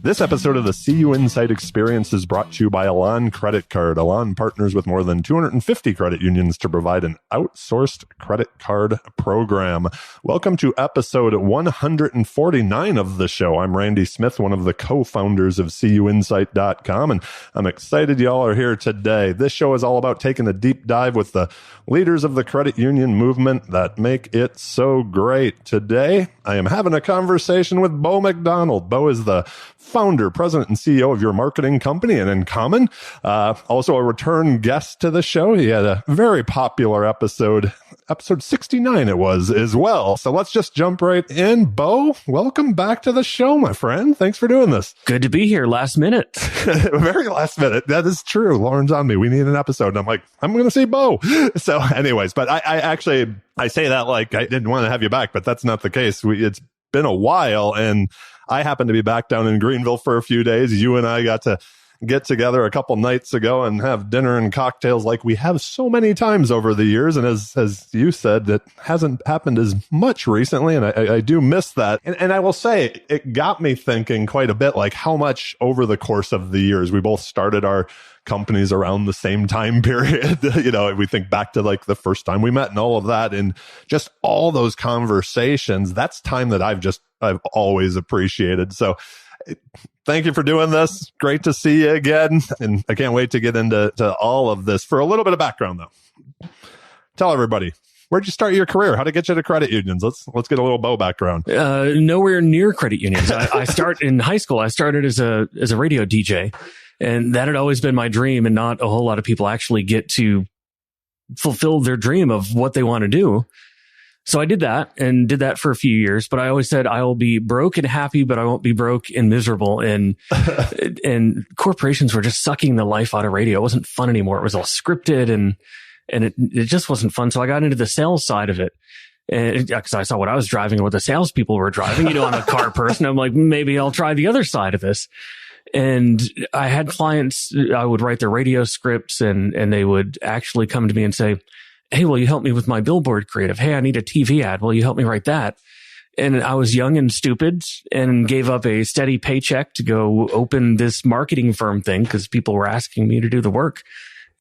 This episode of the CUInsight Experience is brought to you by Elan Credit Card. Elan partners with more than 250 credit unions to provide an outsourced credit card program. Welcome to episode 149 of the show. I'm Randy Smith, one of the co-founders of CUInsight.com, and I'm excited y'all are here today. This show is all about taking a deep dive with the leaders of the credit union movement that make it so great. Today, I am having a conversation with Bo McDonald. Bo is the founder, president, and CEO of your marketing company, and in common, also a return guest to the show. He had a very popular episode 69 it was as well. So let's just jump right in. Bo, welcome back to the show, my friend. Thanks for doing this. Good to be here. Last minute. Very last minute. That is true. Lauren's on me. We need an episode. And I'm like, I'm going to see Bo. So anyways, but I say that like I didn't want to have you back, but that's not the case. It's been a while, and I happened to be back down in Greenville for a few days. You and I got to get together a couple nights ago and have dinner and cocktails like we have so many times over the years. And as you said, it hasn't happened as much recently. And I do miss that. And I will say it got me thinking quite a bit, like how much over the course of the years, we both started our companies around the same time period. You know, we think back to like the first time we met and all of that, and just all those conversations. That's time that I've always appreciated. So thank you for doing this. Great to see you again. And I can't wait to get into all of this. For a little bit of background though, tell everybody, where'd you start your career? How'd it get you to credit unions? Let's get a little Bo background. Nowhere near credit unions. I start in high school. I started as a radio DJ, and that had always been my dream. And not a whole lot of people actually get to fulfill their dream of what they want to do. So I did that for a few years, but I always said I will be broke and happy, but I won't be broke and miserable. And corporations were just sucking the life out of radio. It wasn't fun anymore. It was all scripted and it just wasn't fun. So I got into the sales side of it. And because I saw what I was driving and what the salespeople were driving, I'm a car person. I'm like, maybe I'll try the other side of this. And I had clients, I would write their radio scripts and they would actually come to me and say, hey, will you help me with my billboard creative? Hey, I need a TV ad. Will you help me write that? And I was young and stupid and gave up a steady paycheck to go open this marketing firm thing because people were asking me to do the work.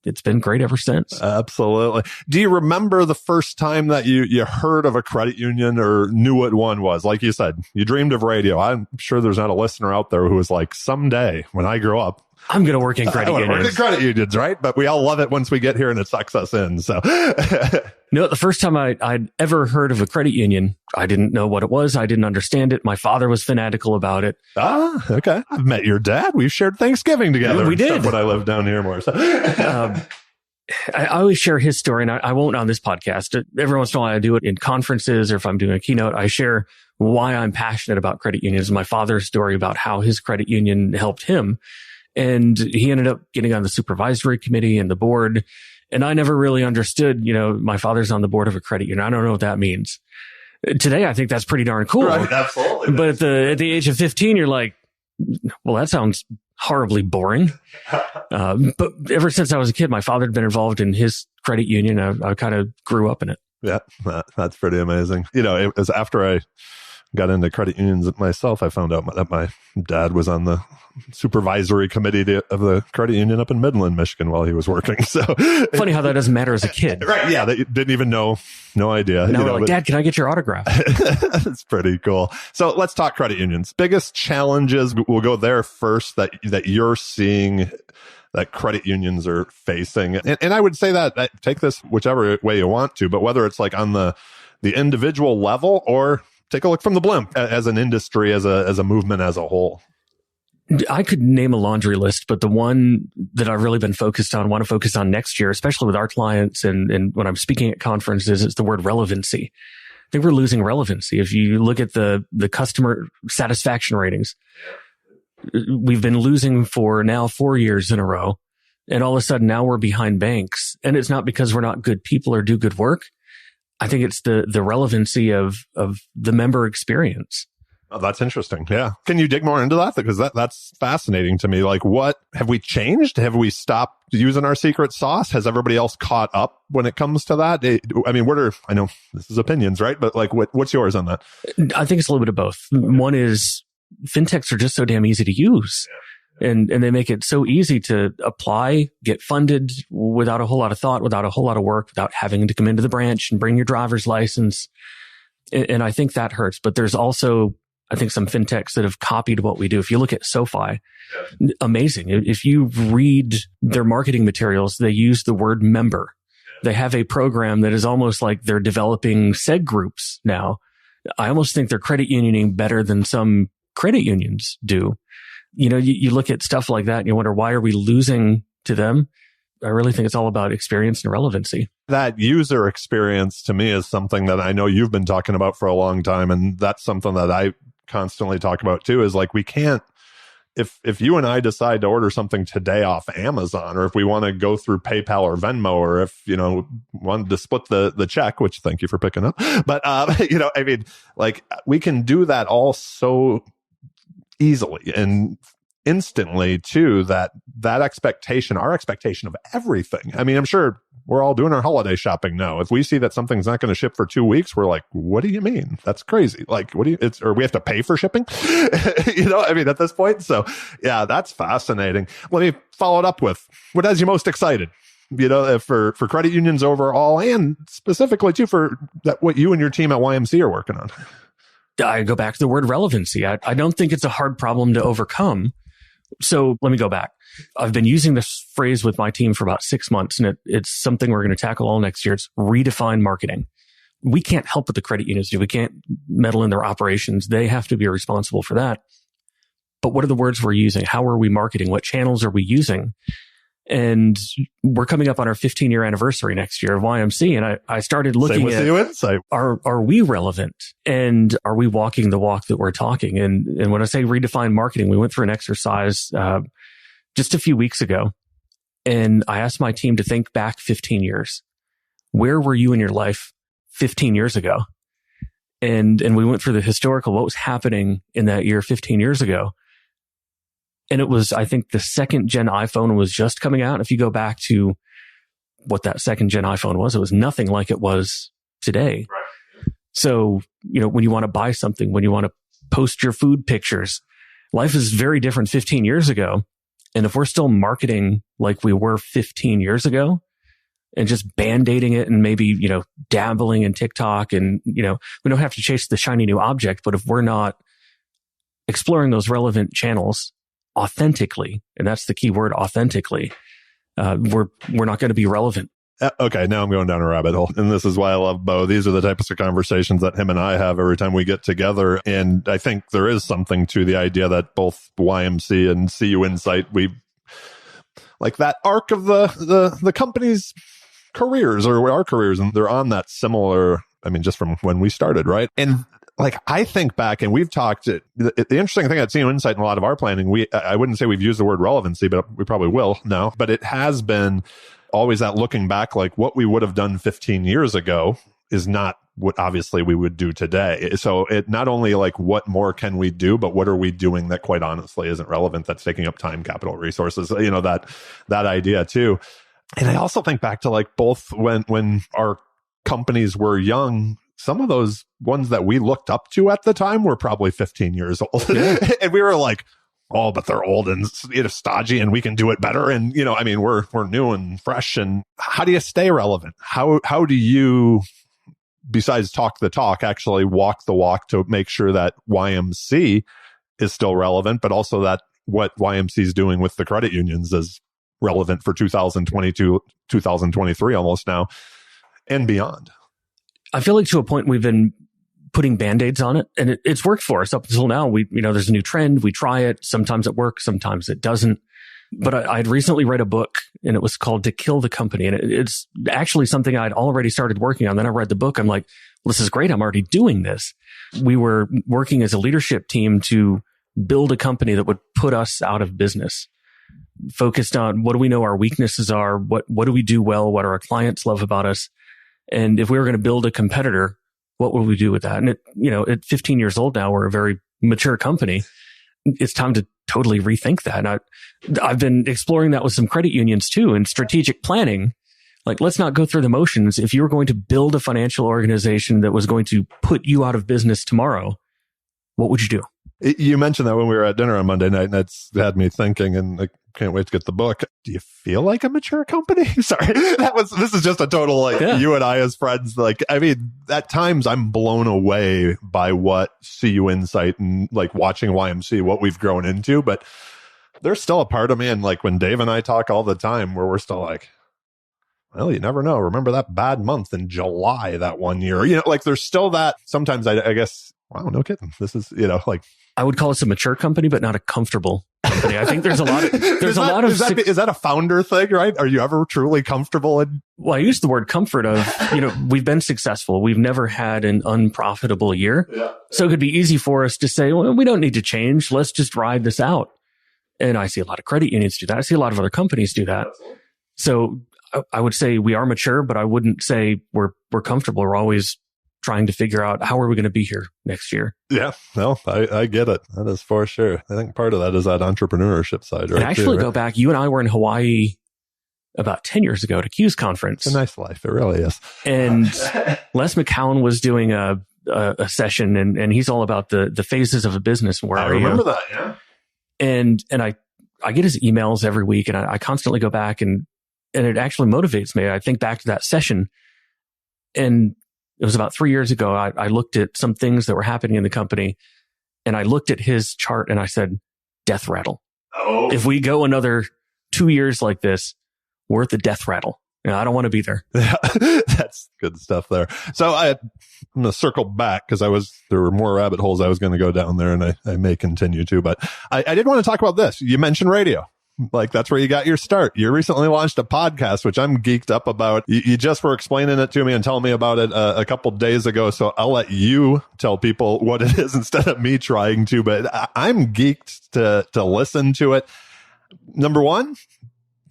It's been great ever since. Absolutely. Do you remember the first time that you heard of a credit union or knew what one was? Like you said, you dreamed of radio. I'm sure there's not a listener out there who was like, someday when I grow up, I'm going to work in credit unions. Work in credit unions, right? But we all love it once we get here and it sucks us in. So, no, the first time I'd ever heard of a credit union, I didn't know what it was. I didn't understand it. My father was fanatical about it. Ah, okay. I've met your dad. We've shared Thanksgiving together. We did. When I lived down here more. So. I always share his story, and I won't on this podcast. Every once in a while, I do it in conferences or if I'm doing a keynote. I share why I'm passionate about credit unions. My father's story about how his credit union helped him. And he ended up getting on the supervisory committee and the board. And I never really understood, my father's on the board of a credit union. I don't know what that means. Today, I think that's pretty darn cool. Right, absolutely. But at the age of 15, you're like, well, that sounds horribly boring. But ever since I was a kid, my father had been involved in his credit union. I kind of grew up in it. Yeah, that's pretty amazing. It was after I got into credit unions myself, I found out that my dad was on the supervisory committee of the credit union up in Midland, Michigan while he was working. So funny how that doesn't matter as a kid. Right. Yeah. They didn't even know. No idea. No, like, Dad, can I get your autograph? That's pretty cool. So let's talk credit unions. Biggest challenges, we'll go there first, that you're seeing that credit unions are facing. And I would say that take this whichever way you want to, but whether it's like on the individual level or take a look from the blimp as an industry, as a movement as a whole. I could name a laundry list, but the one that I've really been want to focus on next year, especially with our clients and when I'm speaking at conferences, is the word relevancy. I think we're losing relevancy. If you look at the customer satisfaction ratings, we've been losing for now 4 years in a row. And all of a sudden now we're behind banks. And it's not because we're not good people or do good work. I think it's the relevancy of the member experience. Oh, that's interesting. Yeah. Can you dig more into that? Because that's fascinating to me. Like, what have we changed? Have we stopped using our secret sauce? Has everybody else caught up when it comes to that? I mean, I know this is opinions, right? But like, what's yours on that? I think it's a little bit of both. One is fintechs are just so damn easy to use. And they make it so easy to apply, get funded without a whole lot of thought, without a whole lot of work, without having to come into the branch and bring your driver's license. And I think that hurts. But there's also, I think, some fintechs that have copied what we do. If you look at SoFi, amazing. If you read their marketing materials, they use the word member. They have a program that is almost like they're developing seg groups now. I almost think they're credit unioning better than some credit unions do. You look at stuff like that and you wonder, why are we losing to them? I really think it's all about experience and relevancy. That user experience to me is something that I know you've been talking about for a long time. And that's something that I constantly talk about too, is like, we can't, if you and I decide to order something today off Amazon, or if we want to go through PayPal or Venmo, or if, wanted to split the check, which thank you for picking up. But, we can do that all so easily and instantly too, that expectation, our expectation of everything. I mean, I'm sure we're all doing our holiday shopping now. If we see that something's not going to ship for 2 weeks, we're like, what do you mean? That's crazy. Like, or we have to pay for shipping? At this point. So yeah, that's fascinating. Let me follow it up with what has you most excited, for credit unions overall, and specifically too for what you and your team at YMC are working on. I go back to the word relevancy. I don't think it's a hard problem to overcome. So let me go back. I've been using this phrase with my team for about 6 months, and it's something we're going to tackle all next year. It's redefine marketing. We can't help what the credit unions do. We can't meddle in their operations. They have to be responsible for that. But what are the words we're using? How are we marketing? What channels are we using? And we're coming up on our 15-year anniversary next year of YMC. And I started looking at, CUInsight. Are we relevant? And are we walking the walk that we're talking? And when I say redefine marketing, we went through an exercise just a few weeks ago. And I asked my team to think back 15 years. Where were you in your life 15 years ago? And we went through the historical, what was happening in that year 15 years ago. And it was, I think, the second gen iPhone was just coming out. If you go back to what that second gen iPhone was, it was nothing like it was today. Right. So, when you want to buy something, when you want to post your food pictures, life is very different 15 years ago. And if we're still marketing like we were 15 years ago and just band-aiding it and maybe, dabbling in TikTok and, we don't have to chase the shiny new object, but if we're not exploring those relevant channels authentically, and that's the key word, authentically, we're not going to be relevant. Okay, now I'm going down a rabbit hole. And this is why I love Bo. These are the types of conversations that him and I have every time we get together. And I think there is something to the idea that both YMC and CUInsight, we like that arc of the company's careers, or our careers, and they're on that similar, just from when we started, right? And I think back, and we've talked, the interesting thing at CUInsight in a lot of our planning, I wouldn't say we've used the word relevancy, but we probably will now, but it has been always that looking back, like what we would have done 15 years ago is not what obviously we would do today. So it not only like what more can we do, but what are we doing that quite honestly isn't relevant, that's taking up time, capital, resources, that idea too. And I also think back to both when our companies were young, some of those ones that we looked up to at the time were probably 15 years old. Yeah. And we were like, oh, but they're old and stodgy and we can do it better. And, we're new and fresh. And how do you stay relevant? How do you, besides talk the talk, actually walk the walk to make sure that YMC is still relevant, but also that what YMC is doing with the credit unions is relevant for 2022, 2023 almost now and beyond? I feel like to a point we've been putting band-aids on it, and it's worked for us up until now. There's a new trend. We try it. Sometimes it works. Sometimes it doesn't. But I'd recently read a book, and it was called To Kill the Company. And it's actually something I'd already started working on. Then I read the book. I'm like, well, this is great. I'm already doing this. We were working as a leadership team to build a company that would put us out of business, focused on what do we know our weaknesses are? What do we do well? What do our clients love about us? And if we were going to build a competitor, what would we do with that? And at 15 years old now, we're a very mature company. It's time to totally rethink that. And I've been exploring that with some credit unions too, and strategic planning. Let's not go through the motions. If you were going to build a financial organization that was going to put you out of business tomorrow, what would you do? You mentioned that when we were at dinner on Monday night, and that's had me thinking, and I can't wait to get the book. Do you feel like a mature company? Sorry, this is just a total, like, you and I as friends. Like, I mean, at times I'm blown away by what CUInsight and like watching YMC, what we've grown into, but there's still a part of me, and like when Dave and I talk all the time, where we're still like, well, you never know. Remember that bad month in July that one year? You know, like there's still that. Sometimes I guess, wow, no kidding. This is, you know, like, I would call us a mature company, but not a comfortable company. I think there's a lot of, is that a founder thing, right? Are you ever truly comfortable? Well, I use the word comfort of, you know, we've been successful. We've never had an unprofitable year. Yeah. So it could be easy for us to say, well, we don't need to change. Let's just ride this out. And I see a lot of credit unions do that. I see a lot of other companies do that. So I would say we are mature, but I wouldn't say we're comfortable. We're always trying to figure out how are we going to be here next year. Yeah, no, I get it. That is for sure. I think part of that is that entrepreneurship side, right? And actually go back, you and I were in Hawaii about 10 years ago at a CUI's conference. It's a nice life. It really is. And Les McCowan was doing a session, and he's all about the phases of a business. Where I remember that, yeah. And I get his emails every week, and I constantly go back, and it actually motivates me. I think back to that session, and it was about 3 years ago. I looked at some things that were happening in the company, and I looked at his chart and I said, death rattle. Oh. If we go another 2 years like this, we're at the death rattle. You know, I don't want to be there. That's good stuff there. So I'm going to circle back because there were more rabbit holes I was going to go down there, and I may continue to, but I did want to talk about this. You mentioned radio. Like, that's where you got your start. You recently launched a podcast, which I'm geeked up about. You just were explaining it to me and telling me about it a couple days ago. So I'll let you tell people what it is instead of me trying to, but I'm geeked to listen to it. Number one,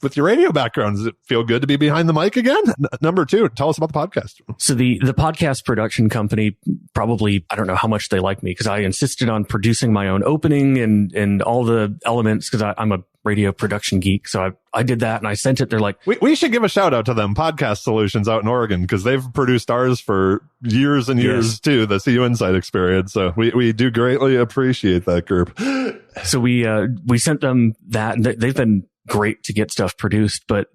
with your radio background, does it feel good to be behind the mic again? Number two, tell us about the podcast. So the podcast production company, probably, I don't know how much they like me because I insisted on producing my own opening and all the elements because I'm a radio production geek. So I did that and I sent it. They're like, we should give a shout out to them, Podcast Solutions out in Oregon, because they've produced ours for years and years too, the CUInsight experience. So we do greatly appreciate that group. So we sent them that, and they've been great to get stuff produced, but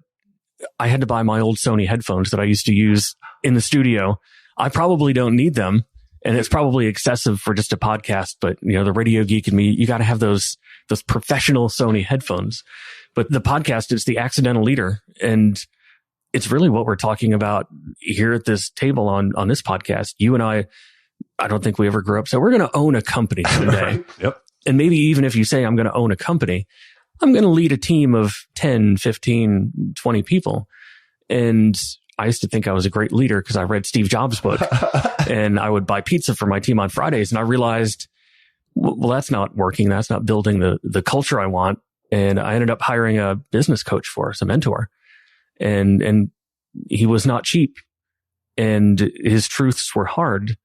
I had to buy my old Sony headphones that I used to use in the studio. I probably don't need them, and it's probably excessive for just a podcast, but you know, the radio geek in me, you got to have those professional Sony headphones. But the podcast is the accidental leader, and it's really what we're talking about here at this table on this podcast. You and I don't think we ever grew up. So we're going to own a company someday. Yep. And maybe even if you say I'm going to own a company, I'm going to lead a team of 10, 15, 20 people. And I used to think I was a great leader because I read Steve Jobs' book and I would buy pizza for my team on Fridays. And I realized, well, that's not working. That's not building the culture I want. And I ended up hiring a business coach for us, a mentor. And he was not cheap and his truths were hard,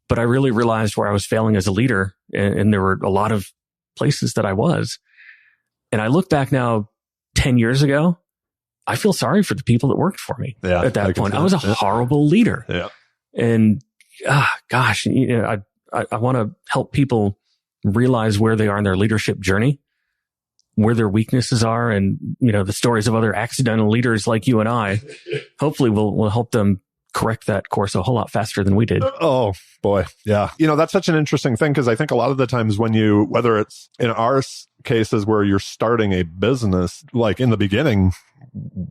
but I really realized where I was failing as a leader. And there were a lot of places that I was. And I look back now 10 years ago, I feel sorry for the people that worked for me at that point. I was a horrible leader. Yeah. And gosh, you know, I want to help people realize where they are in their leadership journey, where their weaknesses are. And, you know, the stories of other accidental leaders like you and I, hopefully will help them correct that course a whole lot faster than we did. Oh boy. Yeah. You know, that's such an interesting thing because I think a lot of the times when whether it's in our cases where you're starting a business, like in the beginning,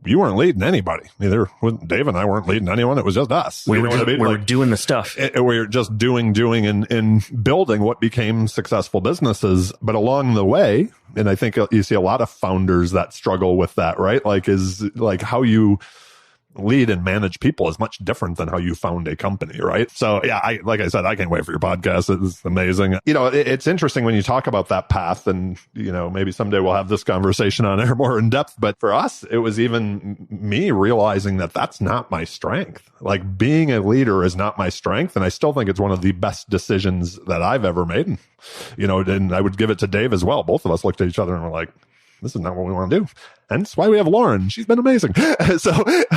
you weren't leading anybody. Either Dave and I weren't leading anyone. It was just us. We were doing the stuff. We were just doing and building what became successful businesses. But along the way, and I think you see a lot of founders that struggle with that, right? Like how you lead and manage people is much different than how you found a company, right? So yeah, like I said, I can't wait for your podcast. It's amazing. You know, it's interesting when you talk about that path, and you know, maybe someday we'll have this conversation on air more in depth. But for us, it was even me realizing that that's not my strength. Like being a leader is not my strength, and I still think it's one of the best decisions that I've ever made. And, you know, and I would give it to Dave as well. Both of us looked at each other and were like, this is not what we want to do. And that's why we have Lauren. She's been amazing. So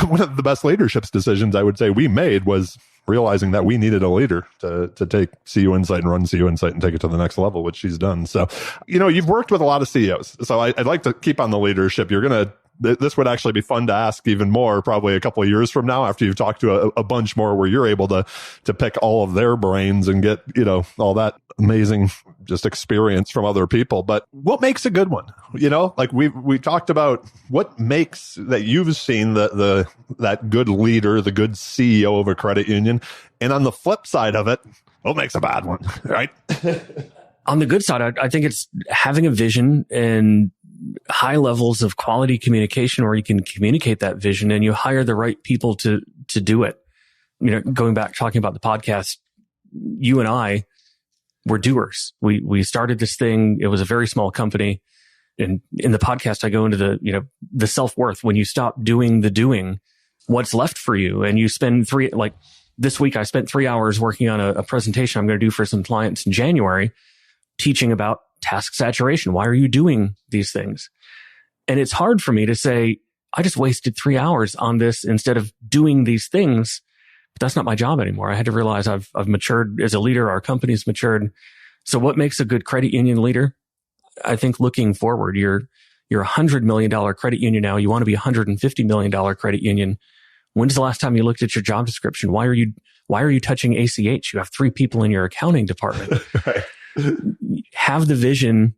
one of the best leadership decisions I would say we made was realizing that we needed a leader to take CUInsight and run CUInsight and take it to the next level, which she's done. So, you've worked with a lot of CEOs. So I'd like to keep on the leadership. This would actually be fun to ask even more, probably a couple of years from now, after you've talked to a bunch more, where you're able to pick all of their brains and get, all that amazing just experience from other people. But what makes a good one? Like we talked about what makes that you've seen that good leader, the good CEO of a credit union. And on the flip side of it, what makes a bad one, right? On the good side, I think it's having a vision and high levels of quality communication where you can communicate that vision and you hire the right people to do it. Going back, talking about the podcast, you and I were doers. We started this thing. It was a very small company. And in the podcast, I go into the self-worth. When you stop doing the doing, what's left for you? And you spend this week, I spent 3 hours working on a presentation I'm going to do for some clients in January, teaching about task saturation. Why are you doing these things? And it's hard for me to say, I just wasted 3 hours on this instead of doing these things. But that's not my job anymore. I had to realize I've matured as a leader. Our company's matured. So what makes a good credit union leader? I think looking forward, you're $100 million credit union now. You want to be a $150 million credit union. When's the last time you looked at your job description? Why are you touching ACH? You have 3 people in your accounting department. Right. Have the vision,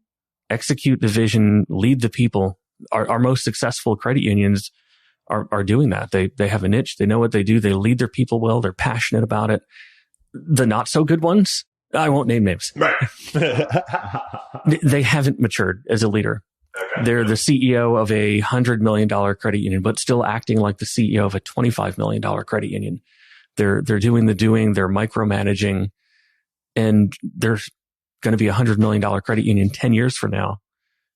execute the vision, lead the people. Our most successful credit unions are doing that. They have a niche. They know what they do. They lead their people well. They're passionate about it. The not so good ones, I won't name names. Right. They haven't matured as a leader. Okay. They're the CEO of a $100 million credit union, but still acting like the CEO of a $25 million credit union. They're doing the doing. They're micromanaging, and they're going to be a $100 million credit union 10 years from now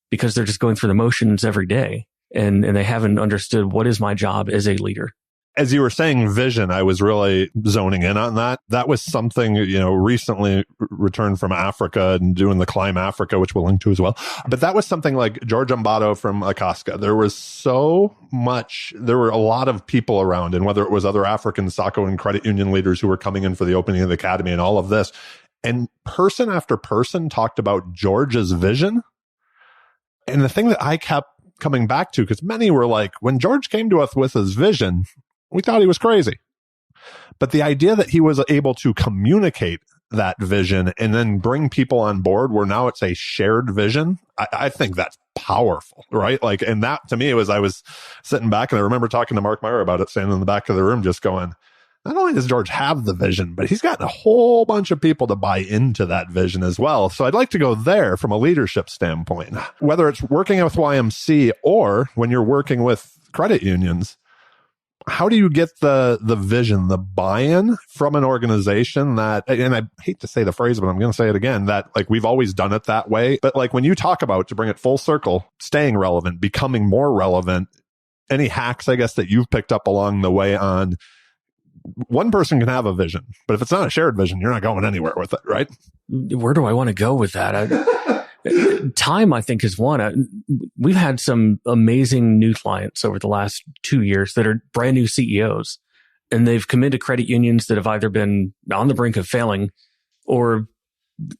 because they're just going through the motions every day. And they haven't understood what is my job as a leader. As you were saying vision, I was really zoning in on that. That was something, recently returned from Africa and doing the Climb Africa, which we'll link to as well. But that was something like George Ambato from Akaska. There were a lot of people around, and whether it was other African SACCO and credit union leaders who were coming in for the opening of the academy and all of this. And person after person talked about George's vision. And the thing that I kept coming back to, because many were like, when George came to us with his vision, we thought he was crazy. But the idea that he was able to communicate that vision and then bring people on board where now it's a shared vision, I think that's powerful, right? And that to me I was sitting back and I remember talking to Mark Meyer about it, standing in the back of the room, just going, not only does George have the vision, but he's gotten a whole bunch of people to buy into that vision as well. So I'd like to go there from a leadership standpoint, whether it's working with YMC or when you're working with credit unions. How do you get the vision, the buy-in from an organization that, and I hate to say the phrase, but I'm going to say it again, that we've always done it that way. But when you talk about, to bring it full circle, staying relevant, becoming more relevant, any hacks, I guess, that you've picked up along the way on, one person can have a vision, but if it's not a shared vision, you're not going anywhere with it, right? Where do I want to go with that? Time, I think, is one. We've had some amazing new clients over the last 2 years that are brand new CEOs, and they've come into credit unions that have either been on the brink of failing or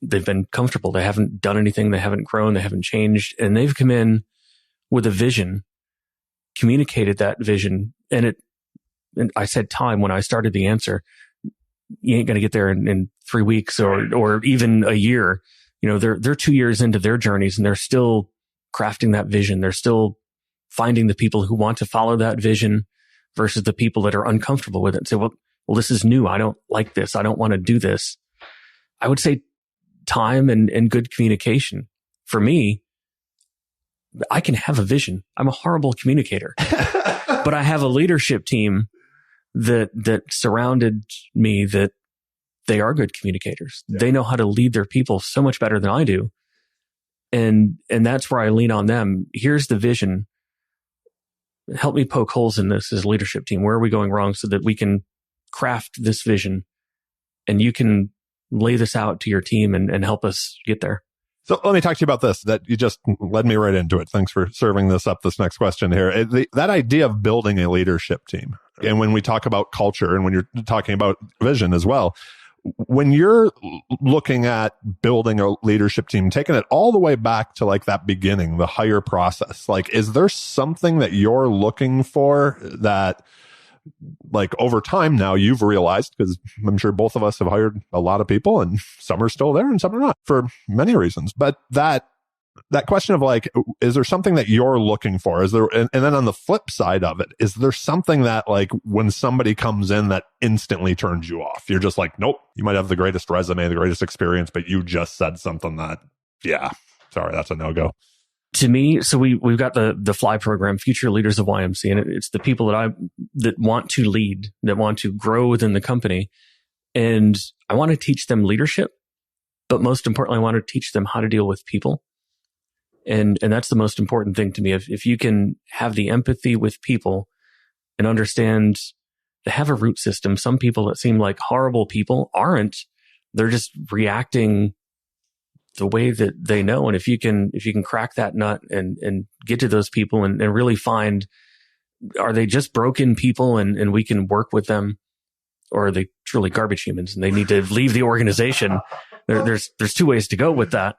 they've been comfortable. They haven't done anything. They haven't grown. They haven't changed. And they've come in with a vision, communicated that vision, and I said time when I started the answer. You ain't going to get there in 3 weeks or even a year. They're 2 years into their journeys and they're still crafting that vision. They're still finding the people who want to follow that vision versus the people that are uncomfortable with it and say, well, this is new. I don't like this. I don't want to do this. I would say time and good communication. For me, I can have a vision. I'm a horrible communicator, but I have a leadership team that surrounded me that they are good communicators. Yeah. They know how to lead their people so much better than I do. And that's where I lean on them. Here's the vision. Help me poke holes in this as a leadership team. Where are we going wrong so that we can craft this vision and you can lay this out to your team and help us get there. So let me talk to you about this, that you just led me right into it. Thanks for serving this up, this next question here. That idea of building a leadership team. And when we talk about culture and when you're talking about vision as well, when you're looking at building a leadership team, taking it all the way back to like that beginning, the hire process, like, is there something that you're looking for that, like, over time now you've realized, because I'm sure both of us have hired a lot of people and some are still there and some are not for many reasons. But that question of like, is there something that you're looking for? Is there, and then on the flip side of it, is there something that like when somebody comes in that instantly turns you off? You're just like, nope, you might have the greatest resume, the greatest experience, but you just said something that, yeah, sorry, that's a no-go. To me, so we've got the FLY program, Future Leaders of YMC, and it's the people that want to lead, that want to grow within the company. And I want to teach them leadership, but most importantly, I want to teach them how to deal with people. And that's the most important thing to me. If you can have the empathy with people and understand they have a root system, some people that seem like horrible people aren't. They're just reacting the way that they know. And if you can crack that nut and get to those people and really find, are they just broken people and we can work with them, or are they truly garbage humans and they need to leave the organization? There's two ways to go with that.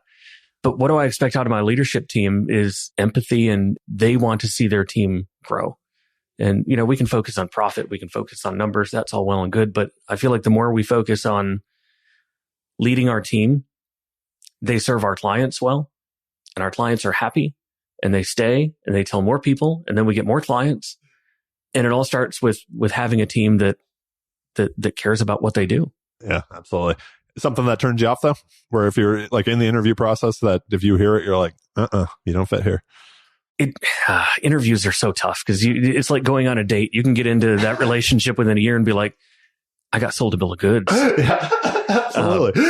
But what do I expect out of my leadership team is empathy, and they want to see their team grow. And, we can focus on profit. We can focus on numbers. That's all well and good. But I feel like the more we focus on leading our team, they serve our clients well, and our clients are happy, and they stay, and they tell more people, and then we get more clients. And it all starts with having a team that cares about what they do. Yeah, absolutely. Something that turns you off though, where if you're like in the interview process, that if you hear it, you're like, you don't fit here. Interviews are so tough because it's like going on a date. You can get into that relationship within a year and be like, I got sold a bill of goods. Yeah, absolutely.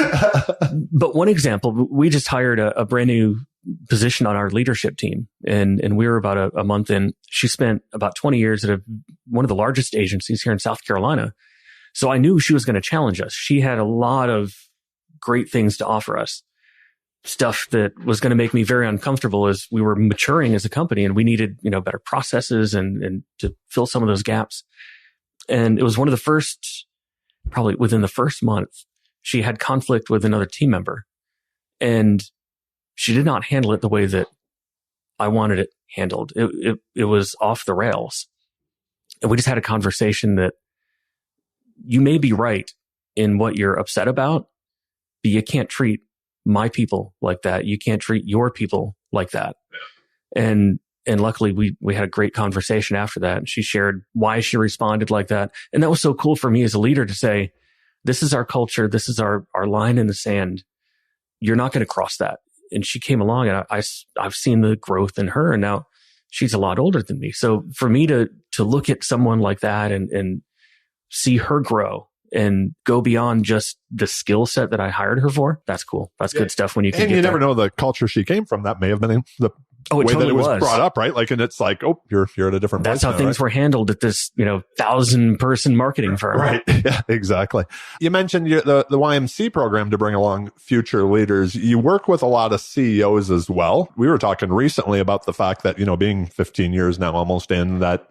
But one example, we just hired a brand new position on our leadership team, and we were about a month in. She spent about 20 years at one of the largest agencies here in South Carolina. So I knew she was going to challenge us. She had a lot of great things to offer us, stuff that was going to make me very uncomfortable as we were maturing as a company, and we needed, better processes and to fill some of those gaps. And it was one of the first, probably within the first month, she had conflict with another team member, and she did not handle it the way that I wanted it handled. It was off the rails. And we just had a conversation that you may be right in what you're upset about, but you can't treat my people like that. You can't treat your people like that. And luckily we had a great conversation after that. And she shared why she responded like that. And that was so cool for me as a leader to say, this is our culture. This is our line in the sand. You're not going to cross that. And she came along, and I've seen the growth in her, and now she's a lot older than me. So for me to look at someone like that and see her grow and go beyond just the skill set that I hired her for, that's cool. That's good stuff when you can and get you there. never know the culture she came from. That may have been the way totally that it was was brought up, right? Like, and it's like, you're at a different place. That's how now, things right? were handled at this, 1,000-person marketing firm. Right. Yeah, exactly. You mentioned the YMC program to bring along future leaders. You work with a lot of CEOs as well. We were talking recently about the fact that, being 15 years now almost in, that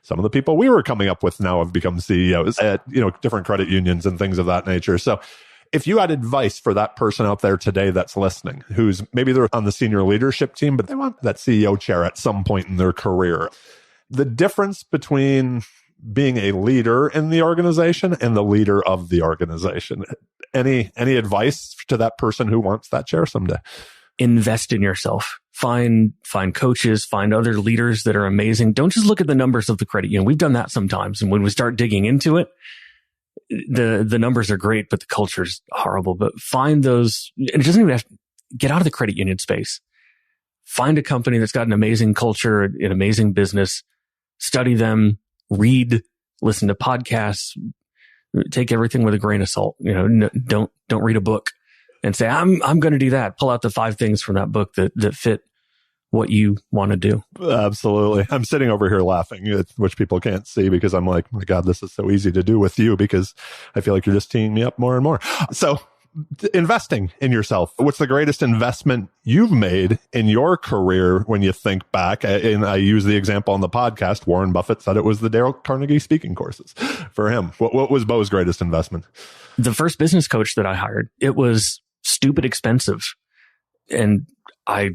some of the people we were coming up with now have become CEOs at, different credit unions and things of that nature. So if you had advice for that person out there today that's listening, who's maybe they're on the senior leadership team, but they want that CEO chair at some point in their career, the difference between being a leader in the organization and the leader of the organization, any advice to that person who wants that chair someday? Invest in yourself. Find coaches, find other leaders that are amazing. Don't just look at the numbers of the credit union. We've done that sometimes. And when we start digging into it, the numbers are great, but the culture's horrible. But find those, and it doesn't even have to get out of the credit union space. Find a company that's got an amazing culture, an amazing business, study them, read, listen to podcasts, take everything with a grain of salt. Don't read a book and say, I'm going to do that. Pull out the 5 things from that book that fit what you want to do. Absolutely. I'm sitting over here laughing, which people can't see because I'm like, my God, this is so easy to do with you because I feel like you're just teeing me up more and more. So investing in yourself. What's the greatest investment you've made in your career when you think back? And I use the example on the podcast. Warren Buffett said it was the Dale Carnegie speaking courses for him. What was Bo's greatest investment? The first business coach that I hired, it was stupid expensive. And I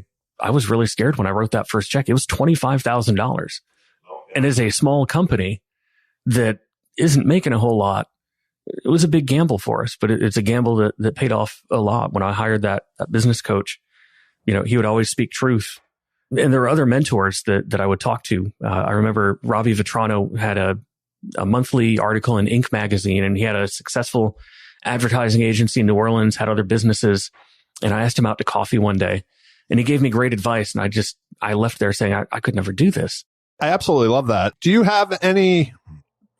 was really scared when I wrote that first check. It was $25,000. And as a small company that isn't making a whole lot, it was a big gamble for us, but it's a gamble that paid off a lot. When I hired that business coach, he would always speak truth. And there were other mentors that I would talk to. I remember Ravi Vitrano had a monthly article in Inc. magazine, and he had a successful advertising agency in New Orleans, had other businesses. And I asked him out to coffee one day, and he gave me great advice. And I left there saying, I could never do this. I absolutely love that. Do you have any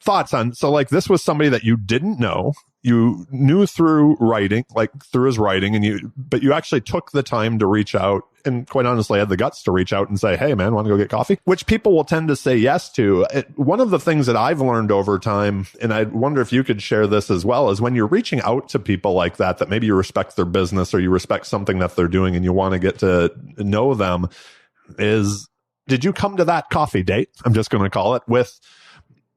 thoughts on, so like this was somebody that you didn't know, you knew through writing, like through his writing, but you actually took the time to reach out and quite honestly had the guts to reach out and say, hey man, want to go get coffee? Which people will tend to say yes to. One of the things that I've learned over time, and I wonder if you could share this as well, is when you're reaching out to people like that maybe you respect their business or you respect something that they're doing and you want to get to know them, did you come to that coffee date, I'm just going to call it, with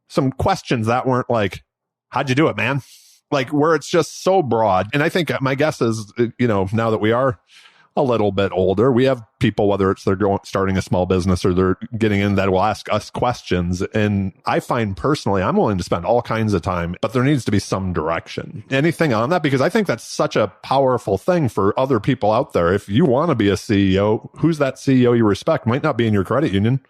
some questions that weren't like, how'd you do it, man? Like where it's just so broad. And I think my guess is, now that we are a little bit older, we have people, whether it's they're starting a small business or they're getting in, that will ask us questions. And I find personally, I'm willing to spend all kinds of time, but there needs to be some direction. Anything on that? Because I think that's such a powerful thing for other people out there. If you want to be a CEO, who's that CEO you respect? Might not be in your credit union.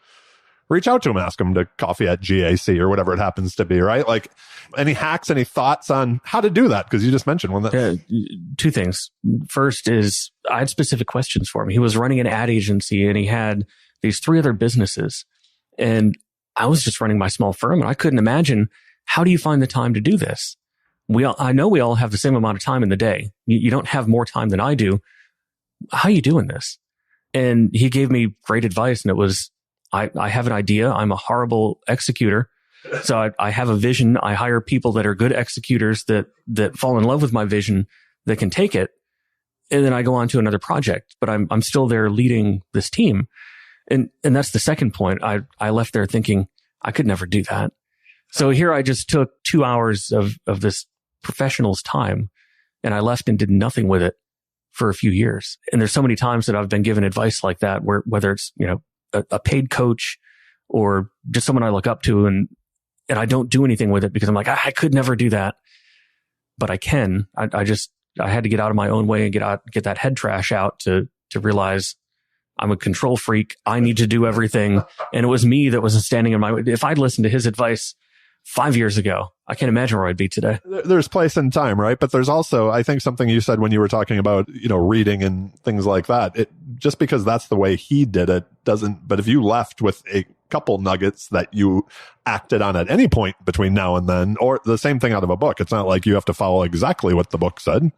Reach out to them, ask them to coffee at GAC or whatever it happens to be, right? Like any hacks, any thoughts on how to do that? Because you just mentioned one that. Two things. First is I had specific questions for him. He was running an ad agency and he had these 3 other businesses. And I was just running my small firm and I couldn't imagine, how do you find the time to do this? I know we all have the same amount of time in the day. You don't have more time than I do. How are you doing this? And he gave me great advice, and it was, I have an idea. I'm a horrible executor. So I have a vision. I hire people that are good executors that fall in love with my vision, that can take it. And then I go on to another project, but I'm still there leading this team. And that's the second point. I left there thinking I could never do that. So here I just took 2 hours of this professional's time and I left and did nothing with it for a few years. And there's so many times that I've been given advice like that, where whether it's, a paid coach or just someone I look up to, and I don't do anything with it because I'm like, I could never do that, but I can. I had to get out of my own way and get that head trash out to realize I'm a control freak. I need to do everything. And it was me that was standing in my way. If I'd listened to his advice 5 years ago, I can't imagine where I'd be today. There's place and time, right? But there's also, I think, something you said when you were talking about, reading and things like that. Just because that's the way he did it doesn't, but if you left with a couple nuggets that you acted on at any point between now and then, or the same thing out of a book, it's not like you have to follow exactly what the book said.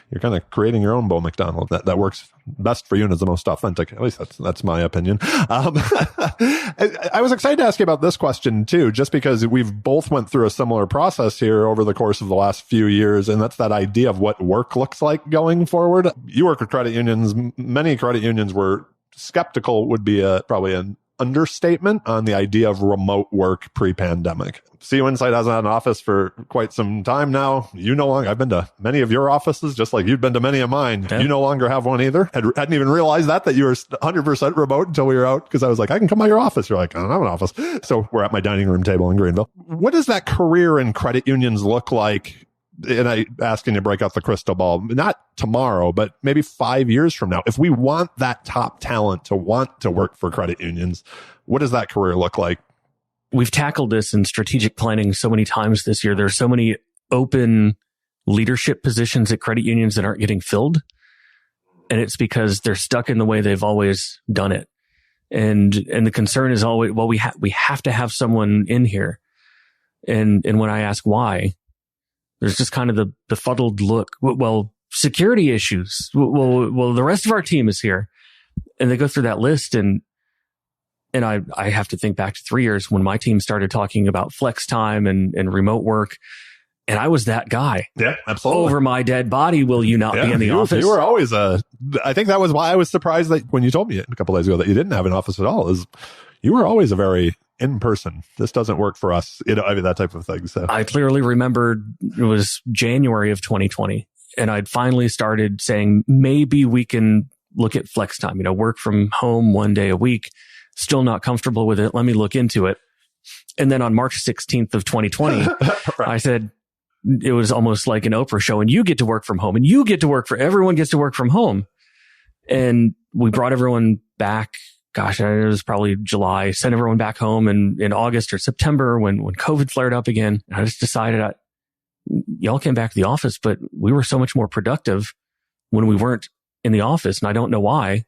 You're kind of creating your own Bo McDonald that works best for you and is the most authentic. At least that's my opinion. I was excited to ask you about this question too, just because we've both went through a similar process here over the course of the last few years. And that's that idea of what work looks like going forward. You work with credit unions. Many credit unions were skeptical, would be probably an understatement, on the idea of remote work pre-pandemic. CUInsight hasn't had an office for quite some time now. I've been to many of your offices, just like you've been to many of mine. Yeah. You no longer have one either. Hadn't even realized that you were 100% remote until we were out, because I was like, I can come by your office. You're like, I don't have an office. So we're at my dining room table in Greenville. What does that career in credit unions look like? And I asking you to break out the crystal ball, not tomorrow, but maybe 5 years from now. If we want that top talent to want to work for credit unions, what does that career look like? We've tackled this in strategic planning so many times this year. There's so many open leadership positions at credit unions that aren't getting filled. And it's because they're stuck in the way they've always done it. And the concern is always, well, we have to have someone in here. And when I ask why, there's just kind of the befuddled look. Well, security issues. Well, the rest of our team is here. And they go through that list, and I have to think back to 3 years when my team started talking about flex time and remote work. And I was that guy. Yeah, absolutely. Over my dead body, will you not be in the office? You were always I think that was why I was surprised that when you told me a couple days ago that you didn't have an office at all, is you were always a very in person. This doesn't work for us. I mean, that type of thing. So I clearly remembered it was January of 2020. And I'd finally started saying, maybe we can look at flex time, work from home 1 day a week. Still not comfortable with it. Let me look into it. And then on March 16th of 2020, right. I said, it was almost like an Oprah show, and you get to work from home, and you get to everyone gets to work from home. And we brought everyone back. Gosh, it was probably July, sent everyone back home in August or September when COVID flared up again. And I just decided y'all came back to the office, but we were so much more productive when we weren't in the office. And I don't know why.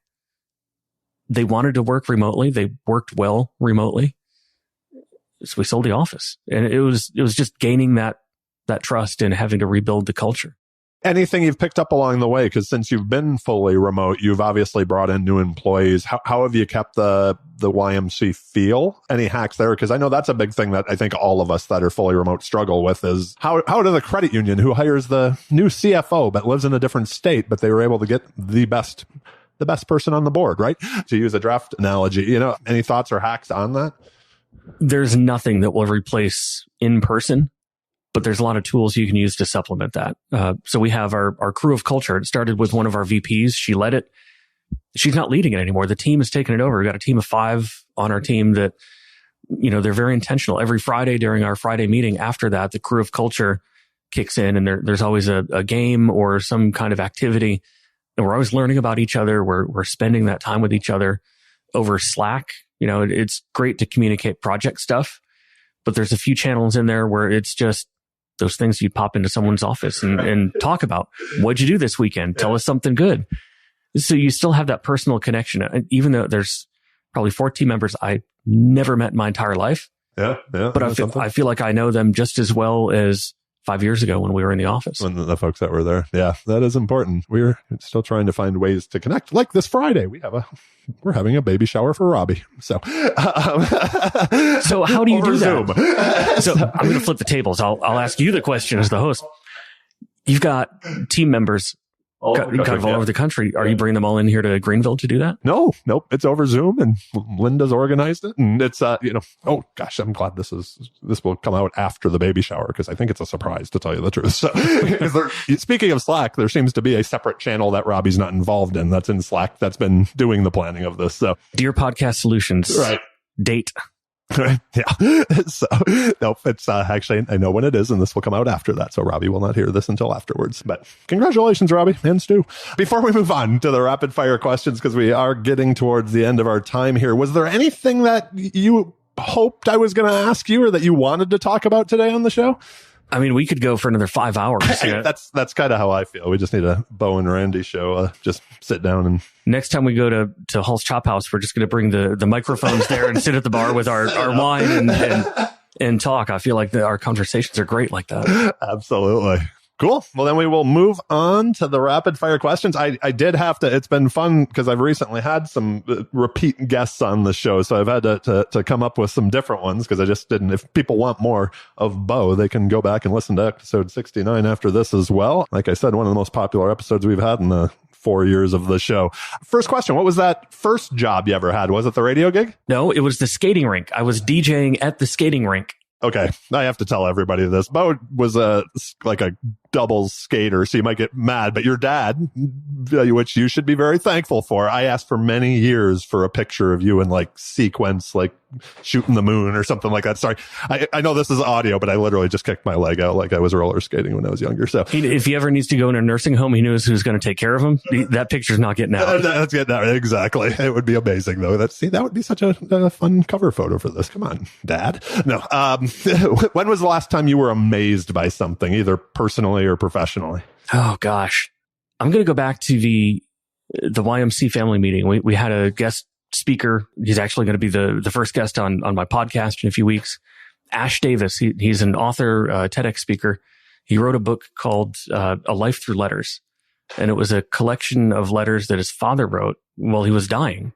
They wanted to work remotely. They worked well remotely. So we sold the office, and it was just gaining that trust and having to rebuild the culture. Anything you've picked up along the way? Because since you've been fully remote, you've obviously brought in new employees. How have you kept the YMC feel? Any hacks there? Because I know that's a big thing that I think all of us that are fully remote struggle with is how do the credit union who hires the new CFO but lives in a different state, but they were able to get the best person on the board, right? To use a draft analogy, any thoughts or hacks on that? There's nothing that will replace in person, but there's a lot of tools you can use to supplement that. So we have our crew of culture. It started with one of our VPs. She led it. She's not leading it anymore. The team has taken it over. We've got a team of 5 on our team that, they're very intentional. Every Friday during our Friday meeting after that, the crew of culture kicks in, and there's always a game or some kind of activity. And we're always learning about each other. We're spending that time with each other over Slack. It's great to communicate project stuff, but there's a few channels in there where it's just those things you pop into someone's office and talk about. What'd you do this weekend? Tell us something good. So you still have that personal connection, even though there's probably 4 team members I never met in my entire life. Yeah. But I feel like I know them just as well as 5 years ago when we were in the office. When the folks that were there. Yeah, that is important. We're still trying to find ways to connect. Like this Friday, we're having a baby shower for Robbie. So how do you do that? So I'm going to flip the tables. I'll ask you the question as the host. You've got team members kind of all over the country. Are you bringing them all in here to Greenville to do that? Nope. It's over Zoom, and Linda's organized it. And it's, oh gosh, I'm glad this will come out after the baby shower, because I think it's a surprise, to tell you the truth. So speaking of Slack, there seems to be a separate channel that Robbie's not involved in that's in Slack that's been doing the planning of this. So Dear Podcast Solutions. Right. Date. Yeah. So, nope, it's actually, I know when it is, and this will come out after that. So Robbie will not hear this until afterwards. But congratulations, Robbie and Stu. Before we move on to the rapid fire questions, because we are getting towards the end of our time here, was there anything that you hoped I was going to ask you or that you wanted to talk about today on the show? I mean, we could go for another 5 hours. That's kind of how I feel. We just need a Bo and Randy show. Just sit down and... Next time we go to Hall's Chop House, we're just going to bring the microphones there and sit at the bar with our wine and talk. I feel like our conversations are great like that. Absolutely. Cool. Well, then we will move on to the rapid fire questions. I did have to, it's been fun because I've recently had some repeat guests on the show. So I've had to come up with some different ones because I just didn't, if people want more of Bo, they can go back and listen to episode 69 after this as well. Like I said, one of the most popular episodes we've had in the 4 years of the show. First question. What was that first job you ever had? Was it the radio gig? No, it was the skating rink. I was DJing at the skating rink. Okay, I have to tell everybody this. Bo was like a doubles skater, so you might get mad, but your dad, which you should be very thankful for, I asked for many years for a picture of you in like sequence, like shooting the moon or something like that. Sorry, I know this is audio, but I literally just kicked my leg out like I was roller skating when I was younger. So if he ever needs to go in a nursing home, he knows who's going to take care of him. That picture's not getting out. That's getting out. Exactly. It would be amazing though. That would be such a fun cover photo for this. Come on, Dad. No. When was the last time you were amazed by something, either personally or professionally? Oh gosh, I'm going to go back to the YMC family meeting. We had a guest speaker. He's actually going to be the first guest on my podcast in a few weeks. Ash Davis. He's an author, TEDx speaker. He wrote a book called A Life Through Letters. And it was a collection of letters that his father wrote while he was dying.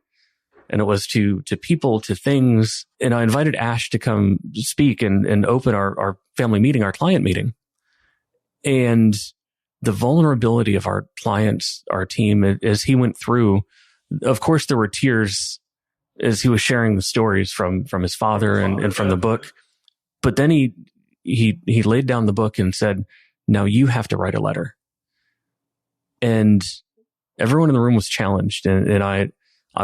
And it was to people, to things. And I invited Ash to come speak and open our family meeting, our client meeting. And the vulnerability of our clients, our team, as he went through, of course, there were tears as he was sharing the stories from his father and from the book. But then he laid down the book and said, now you have to write a letter. And everyone in the room was challenged. And I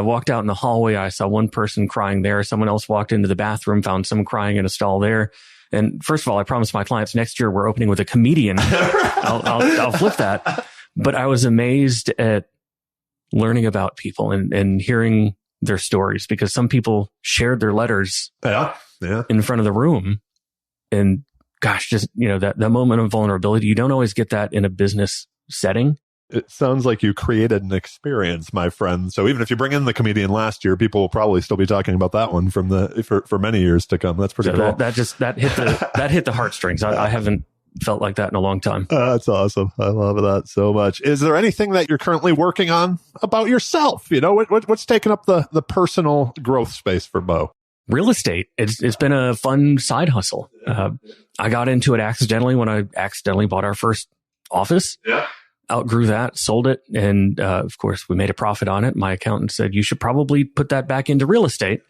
walked out in the hallway. I saw one person crying there. Someone else walked into the bathroom, found someone crying in a stall there. And first of all, I promised my clients next year we're opening with a comedian. I'll flip that. But I was amazed at learning about people and hearing their stories, because some people shared their letters in front of the room. And gosh, just, that moment of vulnerability, you don't always get that in a business setting. It sounds like you created an experience, my friend. So even if you bring in the comedian last year, people will probably still be talking about that one for many years to come. That's pretty cool. That hit the heartstrings. I haven't felt like that in a long time. That's awesome. I love that so much. Is there anything that you're currently working on about yourself? What's taking up the personal growth space for Bo? Real estate. It's been a fun side hustle. I got into it accidentally when I accidentally bought our first office. Yeah. Outgrew that, sold it. And, of course, we made a profit on it. My accountant said, you should probably put that back into real estate.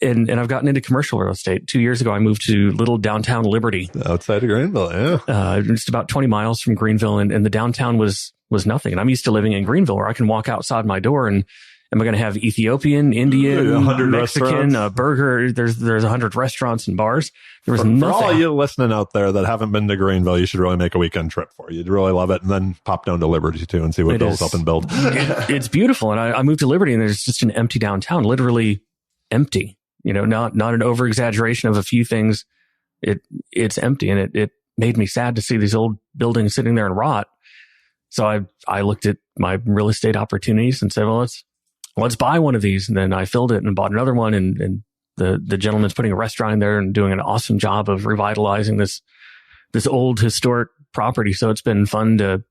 And I've gotten into commercial real estate. 2 years ago, I moved to little downtown Liberty. Outside of Greenville, yeah. Just about 20 miles from Greenville. And the downtown was nothing. And I'm used to living in Greenville, where I can walk outside my door and am I going to have Ethiopian, Indian, 100 Mexican, burger? There's 100 restaurants and bars. There was nothing. For all you listening out there that haven't been to Greenville, you should really make a weekend trip for you. You'd really love it. And then pop down to Liberty too and see what Bill's up and build. It's beautiful. And I moved to Liberty and there's just an empty downtown, literally empty. Not an over exaggeration of a few things. It's empty. And it made me sad to see these old buildings sitting there and rot. So I looked at my real estate opportunities and said, well, let's buy one of these. And then I filled it and bought another one. And the gentleman's putting a restaurant in there and doing an awesome job of revitalizing this old historic property. So it's been fun to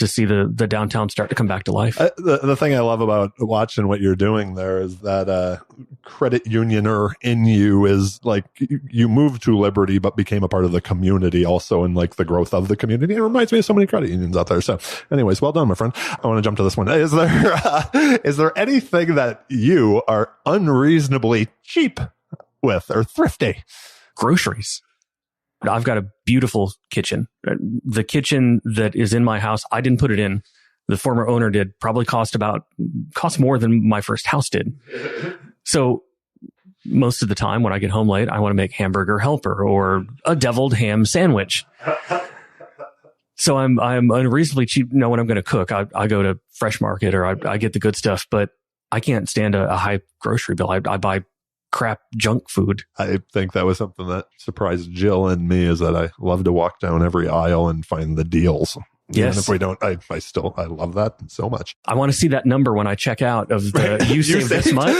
see the downtown start to come back to life. The thing I love about watching what you're doing there is that credit unioner in you is like you moved to Liberty, but became a part of the community also, and like the growth of the community. It reminds me of so many credit unions out there. So anyways, well done, my friend. I want to jump to this one. Is there anything that you are unreasonably cheap with or thrifty? Groceries. I've got a beautiful kitchen. The kitchen that is in my house, I didn't put it in. The former owner did. Probably cost more than my first house did. So most of the time when I get home late, I want to make hamburger helper or a deviled ham sandwich. So I'm unreasonably cheap. When I'm going to cook, I go to Fresh Market or I get the good stuff, but I can't stand a high grocery bill. I buy crap junk food. I think that was something that surprised Jill and me, is that I love to walk down every aisle and find the deals. Yes. And if we don't, I love that so much. I want to see that number when I check out of the, you saved this much.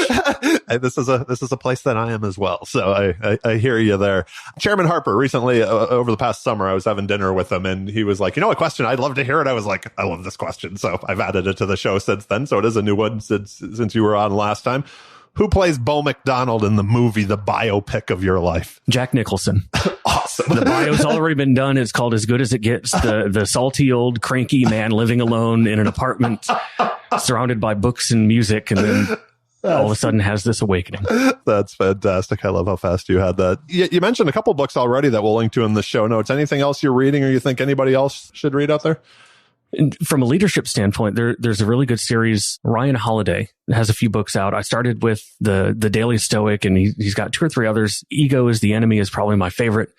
This is a place that I am as well. So I hear you there. Chairman Harper, recently over the past summer, I was having dinner with him and he was like, a question, I'd love to hear it. I was like, I love this question. So I've added it to the show since then. So it is a new one since you were on last time. Who plays Bo McDonald in the movie, the biopic of your life? Jack Nicholson. Awesome. The bio's already been done. It's called As Good as It Gets. The salty old cranky man living alone in an apartment surrounded by books and music, and then all of a sudden has this awakening. That's fantastic. I love how fast you had that. You mentioned a couple books already that we'll link to in the show notes. Anything else you're reading or you think anybody else should read out there? And from a leadership standpoint, there's a really good series. Ryan Holiday has a few books out. I started with the Daily Stoic, and he's got 2 or 3 others. Ego is the Enemy is probably my favorite.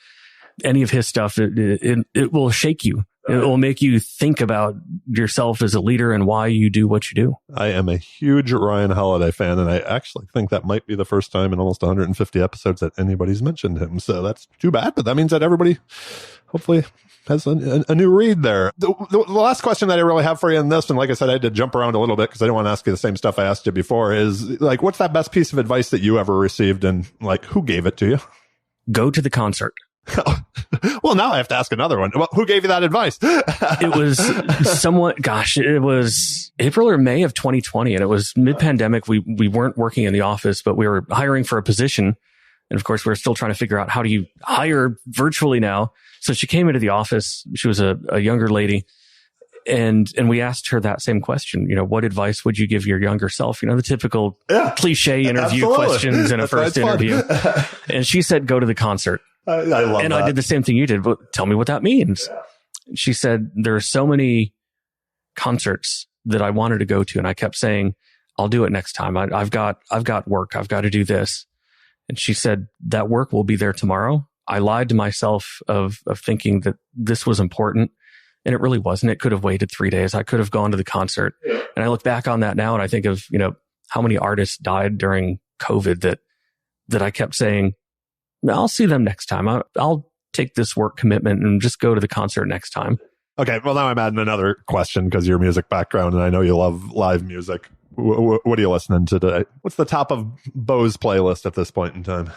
Any of his stuff, it will shake you. It will make you think about yourself as a leader and why you do what you do. I am a huge Ryan Holiday fan, and I actually think that might be the first time in almost 150 episodes that anybody's mentioned him. So that's too bad, but that means that everybody hopefully has a new read there. The last question that I really have for you in this, and like I said, I had to jump around a little bit because I didn't want to ask you the same stuff I asked you before, is like, what's that best piece of advice that you ever received, and like, who gave it to you? Go to the concert. Well, now I have to ask another one. Well, who gave you that advice? It was it was April or May of 2020, and it was mid-pandemic. We weren't working in the office, but we were hiring for a position. And of course, we're still trying to figure out how do you hire virtually now. So she came into the office. She was a younger lady. And we asked her that same question, what advice would you give your younger self? The typical cliche interview questions in a first interview. And she said, go to the concert. I love and that. I did the same thing you did, but tell me what that means. Yeah. She said, there are so many concerts that I wanted to go to. And I kept saying, I'll do it next time. I've got work. I've got to do this. And she said, that work will be there tomorrow. I lied to myself of thinking that this was important. And it really wasn't. It could have waited 3 days. I could have gone to the concert. Yeah. And I look back on that now and I think of, how many artists died during COVID that I kept saying, I'll see them next time. I'll take this work commitment and just go to the concert next time. Okay. Well, now I'm adding another question because of your music background and I know you love live music. What are you listening to today? What's the top of Bo's playlist at this point in time?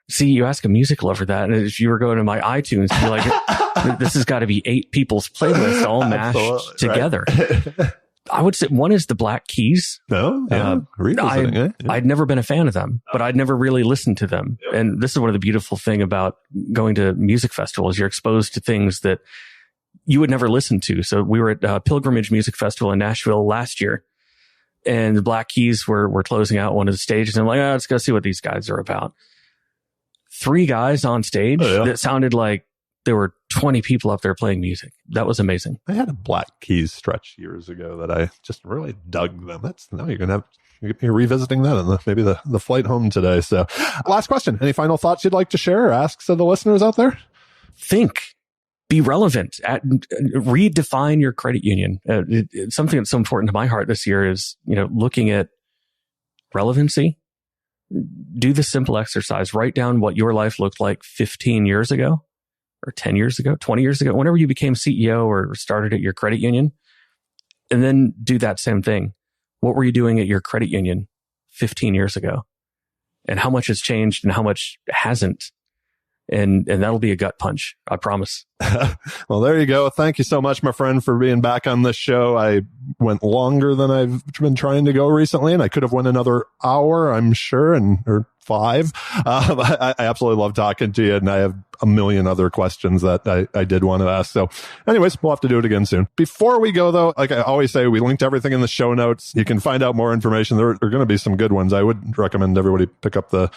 See, you ask a music lover that, and if you were going to my iTunes, you'd be like, this has got to be 8 people's playlists all mashed together. Right. I would say one is the Black Keys. No, yeah. I'd never been a fan of them, but I'd never really listened to them. Yep. And this is one of the beautiful thing about going to music festivals. You're exposed to things that you would never listen to. So we were at Pilgrimage Music Festival in Nashville last year, and the Black Keys were closing out one of the stages. And I'm like, let's go see what these guys are about. 3 guys on stage that sounded like there were 20 people up there playing music. That was amazing. I had a Black Keys stretch years ago that I just really dug them. Now you're revisiting that in maybe the flight home today. So last question. Any final thoughts you'd like to share or ask to the listeners out there? Think. Be relevant. Redefine your credit union. Something that's so important to my heart this year is, looking at relevancy. Do the simple exercise. Write down what your life looked like 15 years ago or 10 years ago, 20 years ago, whenever you became CEO or started at your credit union. And then do that same thing. What were you doing at your credit union 15 years ago? And how much has changed and how much hasn't? And that'll be a gut punch. I promise. Well, there you go. Thank you so much, my friend, for being back on this show. I went longer than I've been trying to go recently, and I could have went another hour, I'm sure, or 5. I absolutely love talking to you, and I have a million other questions that I did want to ask. So anyways, we'll have to do it again soon. Before we go, though, like I always say, we linked everything in the show notes. You can find out more information. There are going to be some good ones. I would recommend everybody pick up the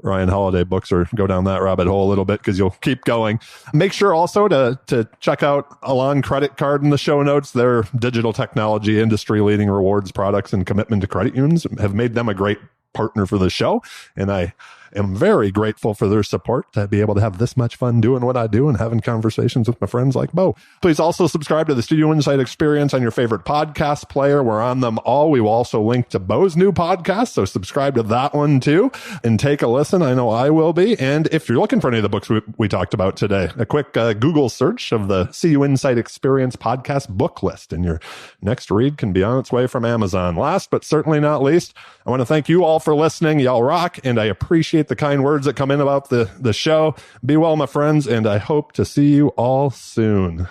Ryan Holiday books or go down that rabbit hole a little bit because you'll keep going. Make sure also to check out Elan Credit Card in the show notes. Their digital technology, industry-leading rewards products, and commitment to credit unions have made them a great partner for the show. And I am very grateful for their support to be able to have this much fun doing what I do and having conversations with my friends like Bo. Please also subscribe to the CUInsight Experience on your favorite podcast player. We're on them all. We will also link to Bo's new podcast, so subscribe to that one too and take a listen. I know I will be. And if you're looking for any of the books we talked about today, a quick Google search of the CUInsight Experience podcast book list, and your next read can be on its way from Amazon. Last but certainly not least, I want to thank you all for listening. Y'all rock, and I appreciate the kind words that come in about the show. Be well, my friends, and I hope to see you all soon.